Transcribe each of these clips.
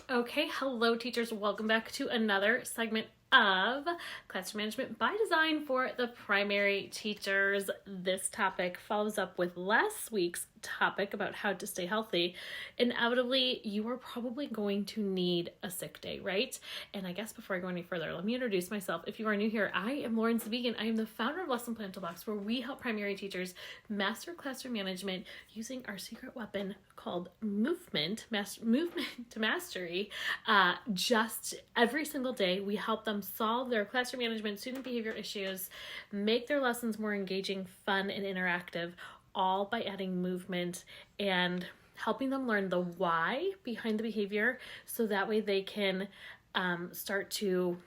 Okay, hello teachers. Welcome back to another segment of Classroom Management by Design for the primary teachers. This topic follows up with last week's topic about how to stay healthy. Inevitably, you are probably going to need a sick day, right? And I guess before I go any further, let me introduce myself. If you are new here, I am Lauren Zabigan. I am the founder of Lesson Plan Toolbox, where we help primary teachers master classroom management using our secret weapon called movement to mastery. Just every single day, we help them solve their classroom management, student behavior issues, make their lessons more engaging, fun, and interactive, all by adding movement and helping them learn the why behind the behavior, so that way they can start to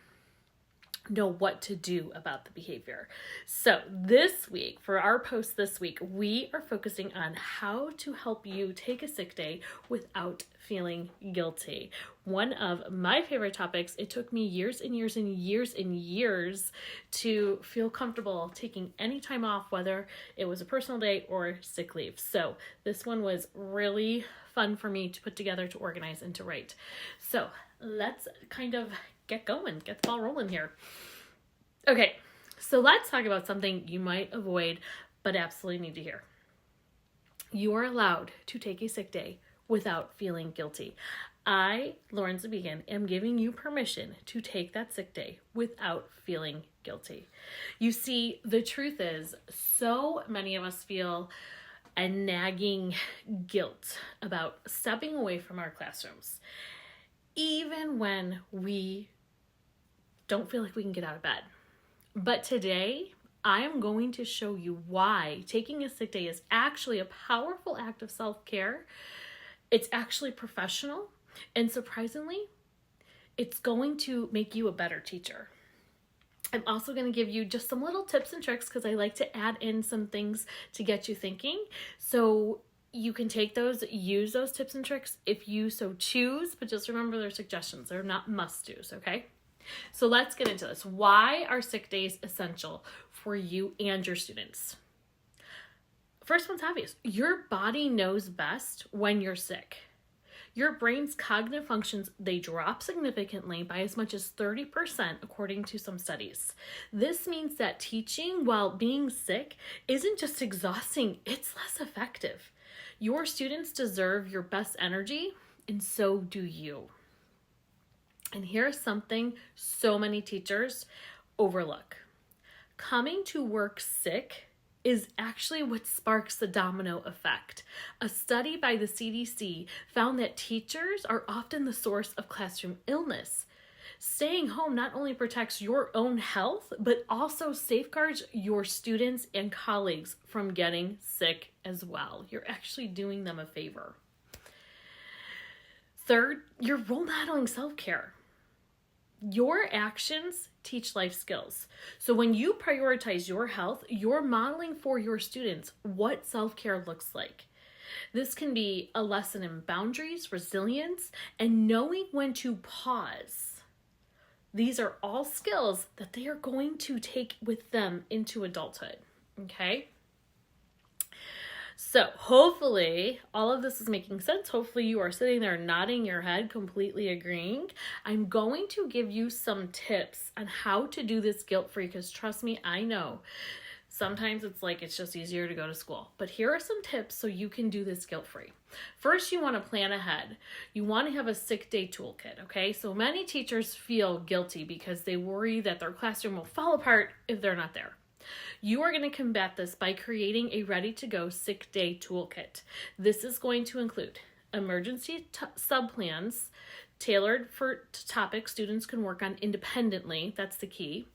know what to do about the behavior. So this week, for our post this week, we are focusing on how to help you take a sick day without feeling guilty. One of my favorite topics. It took me years and years and years and years to feel comfortable taking any time off, whether it was a personal day or sick leave. So this one was really fun for me to put together, to organize, and to write. So let's kind of get going, get the ball rolling here. Okay, so let's talk about something you might avoid but absolutely need to hear. You are allowed to take a sick day without feeling guilty. I, Lauren Zabigan, am giving you permission to take that sick day without feeling guilty. You see, the truth is, so many of us feel a nagging guilt about stepping away from our classrooms, even when we don't feel like we can get out of bed. But today, I am going to show you why taking a sick day is actually a powerful act of self-care. It's actually professional, and surprisingly, it's going to make you a better teacher. I'm also going to give you just some little tips and tricks, because I like to add in some things to get you thinking. So you can take those, use those tips and tricks if you so choose, but just remember they're suggestions. They're not must-dos, okay? So let's get into this. Why are sick days essential for you and your students? First one's obvious. Your body knows best when you're sick. Your brain's cognitive functions, they drop significantly by as much as 30%, according to some studies. This means that teaching while being sick isn't just exhausting, it's less effective. Your students deserve your best energy, and so do you. And here's something so many teachers overlook. Coming to work sick is actually what sparks the domino effect. A study by the CDC found that teachers are often the source of classroom illness. Staying home not only protects your own health, but also safeguards your students and colleagues from getting sick as well. You're actually doing them a favor. Third, you're role modeling self-care. Your actions teach life skills. So when you prioritize your health, you're modeling for your students what self-care looks like. This can be a lesson in boundaries, resilience, and knowing when to pause. These are all skills that they are going to take with them into adulthood, okay? So hopefully all of this is making sense. Hopefully you are sitting there nodding your head, completely agreeing. I'm going to give you some tips on how to do this guilt-free, because trust me, I know sometimes it's just easier to go to school. But here are some tips so you can do this guilt-free. First, you want to plan ahead. You want to have a sick day toolkit, okay? So many teachers feel guilty because they worry that their classroom will fall apart if they're not there. You are going to combat this by creating a ready-to-go sick day toolkit. This is going to include emergency sub-plans tailored for topics students can work on independently. That's the key.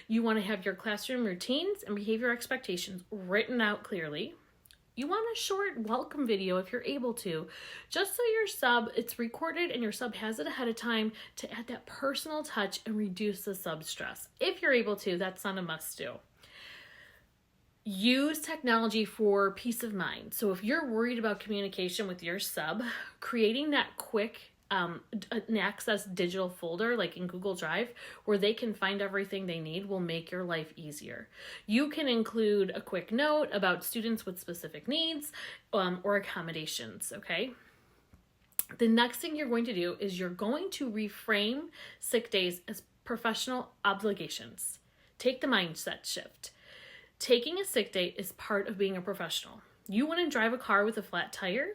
You want to have your classroom routines and behavior expectations written out clearly. You want a short welcome video if you're able to, just so it's recorded and your sub has it ahead of time to add that personal touch and reduce the sub stress. If you're able to, that's not a must-do. Use technology for peace of mind. So if you're worried about communication with your sub, creating that quick an access digital folder like in Google Drive where they can find everything they need will make your life easier. You can include a quick note about students with specific needs or accommodations, okay? The next thing you're going to do is you're going to reframe sick days as professional obligations. Take the mindset shift. Taking a sick day is part of being a professional. You wouldn't drive a car with a flat tire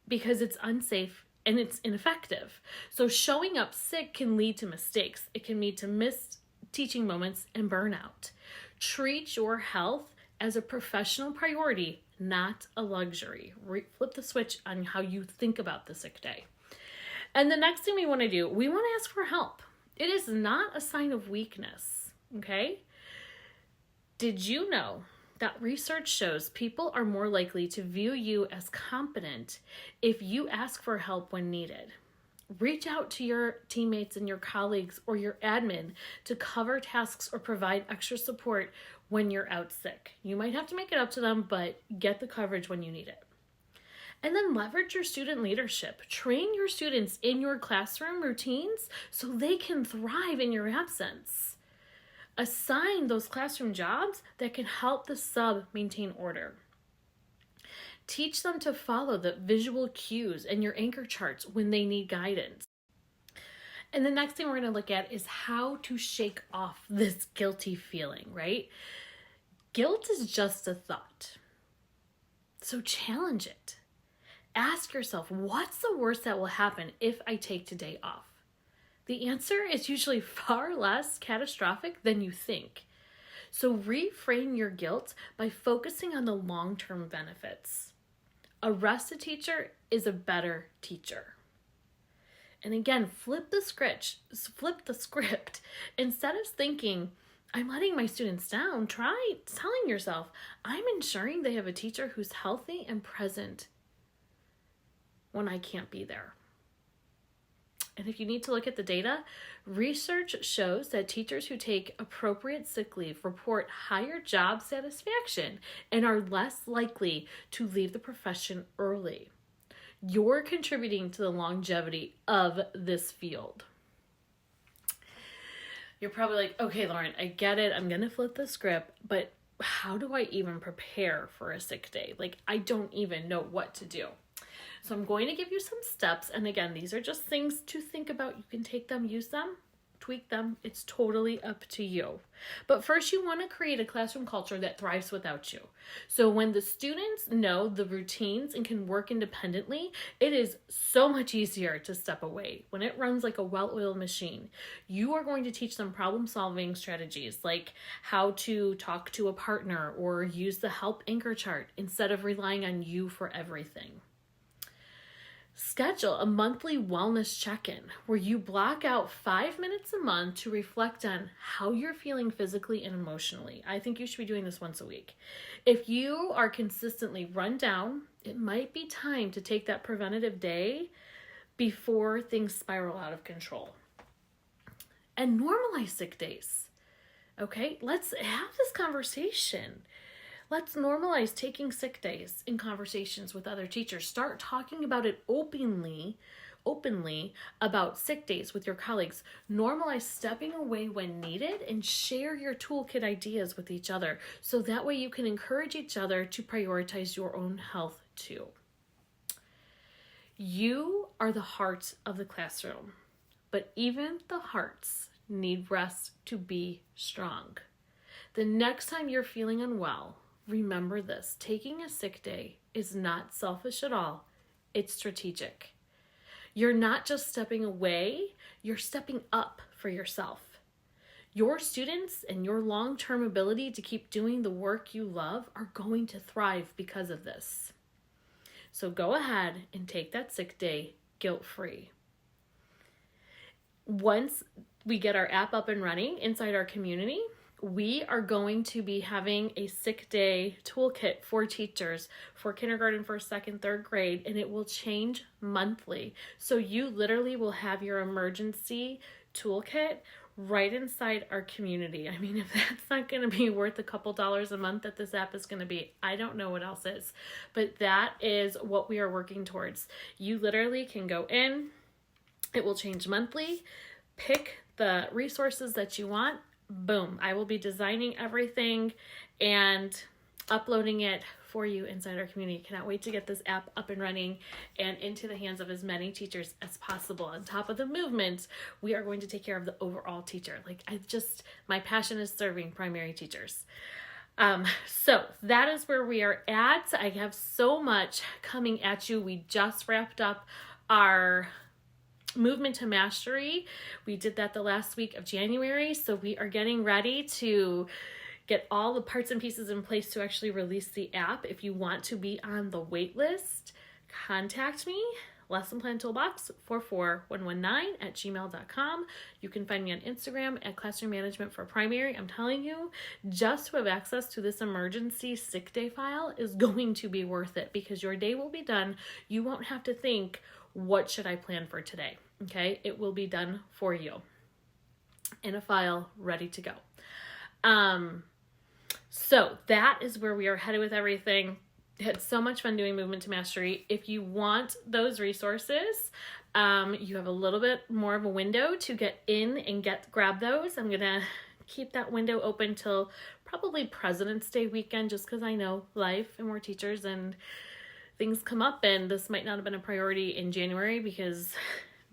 because it's unsafe and it's ineffective. So showing up sick can lead to mistakes. It can lead to missed teaching moments and burnout. Treat your health as a professional priority, not a luxury. Flip the switch on how you think about the sick day. And the next thing we want to do, we want to ask for help. It is not a sign of weakness, okay? Did you know that research shows people are more likely to view you as competent if you ask for help when needed? Reach out to your teammates and your colleagues or your admin to cover tasks or provide extra support when you're out sick. You might have to make it up to them, but get the coverage when you need it. And then leverage your student leadership. Train your students in your classroom routines so they can thrive in your absence. Assign those classroom jobs that can help the sub maintain order. Teach them to follow the visual cues and your anchor charts when they need guidance. And the next thing we're going to look at is how to shake off this guilty feeling, right? Guilt is just a thought. So challenge it. Ask yourself, what's the worst that will happen if I take today off? The answer is usually far less catastrophic than you think. So reframe your guilt by focusing on the long-term benefits. A rested teacher is a better teacher. And again, flip the script. Instead of thinking, I'm letting my students down, try telling yourself, I'm ensuring they have a teacher who's healthy and present when I can't be there. And if you need to look at the data, research shows that teachers who take appropriate sick leave report higher job satisfaction and are less likely to leave the profession early. You're contributing to the longevity of this field. You're probably like, okay, Lauren, I get it. I'm going to flip the script, but how do I even prepare for a sick day? Like, I don't even know what to do. So I'm going to give you some steps. And again, these are just things to think about. You can take them, use them, tweak them. It's totally up to you. But first, you want to create a classroom culture that thrives without you. So when the students know the routines and can work independently, it is so much easier to step away. When it runs like a well-oiled machine, you are going to teach them problem-solving strategies like how to talk to a partner or use the help anchor chart instead of relying on you for everything. Schedule a monthly wellness check-in where you block out 5 minutes a month to reflect on how you're feeling physically and emotionally. I think you should be doing this once a week. If you are consistently run down, it might be time to take that preventative day before things spiral out of control. And normalize sick days. Okay, let's have this conversation. Let's normalize taking sick days in conversations with other teachers. Start talking about it openly about sick days with your colleagues. Normalize stepping away when needed and share your toolkit ideas with each other. So that way you can encourage each other to prioritize your own health too. You are the heart of the classroom, but even the hearts need rest to be strong. The next time you're feeling unwell, remember this, taking a sick day is not selfish at all. It's strategic. You're not just stepping away, you're stepping up for yourself. Your students and your long-term ability to keep doing the work you love are going to thrive because of this. So go ahead and take that sick day guilt-free. Once we get our app up and running inside our community, we are going to be having a sick day toolkit for teachers for kindergarten, first, second, third grade, and it will change monthly. So you literally will have your emergency toolkit right inside our community. I mean, if that's not going to be worth a couple dollars a month that this app is going to be, I don't know what else is. But that is what we are working towards. You literally can go in, it will change monthly, pick the resources that you want. Boom, I will be designing everything and uploading it for you inside our community. Cannot wait to get this app up and running and into the hands of as many teachers as possible. On top of the movement, we are going to take care of the overall teacher. My passion is serving primary teachers. So that is where we are at. I have so much coming at you. We just wrapped up our movement to mastery. We did that the last week of January. So we are getting ready to get all the parts and pieces in place to actually release the app. If you want to be on the wait list, contact me. Lesson Plan Toolbox 44119@gmail.com. You can find me on Instagram at Classroom Management for Primary. I'm telling you, just to have access to this emergency sick day file is going to be worth it, because your day will be done. You won't have to think, what should I plan for today? Okay, it will be done for you in a file ready to go. So that is where we are headed with everything. Had so much fun doing Movement to Mastery. If you want those resources, you have a little bit more of a window to get in and grab those. I'm gonna keep that window open till probably President's Day weekend, just because I know life and we're teachers and things come up, and this might not have been a priority in January, because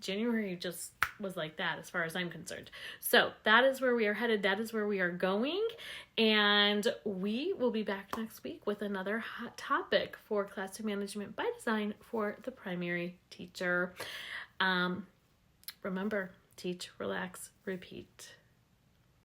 January just was like that as far as I'm concerned. So that is where we are headed. That is where we are going. And we will be back next week with another hot topic for Classroom Management by Design for the primary teacher. Remember, teach, relax, repeat.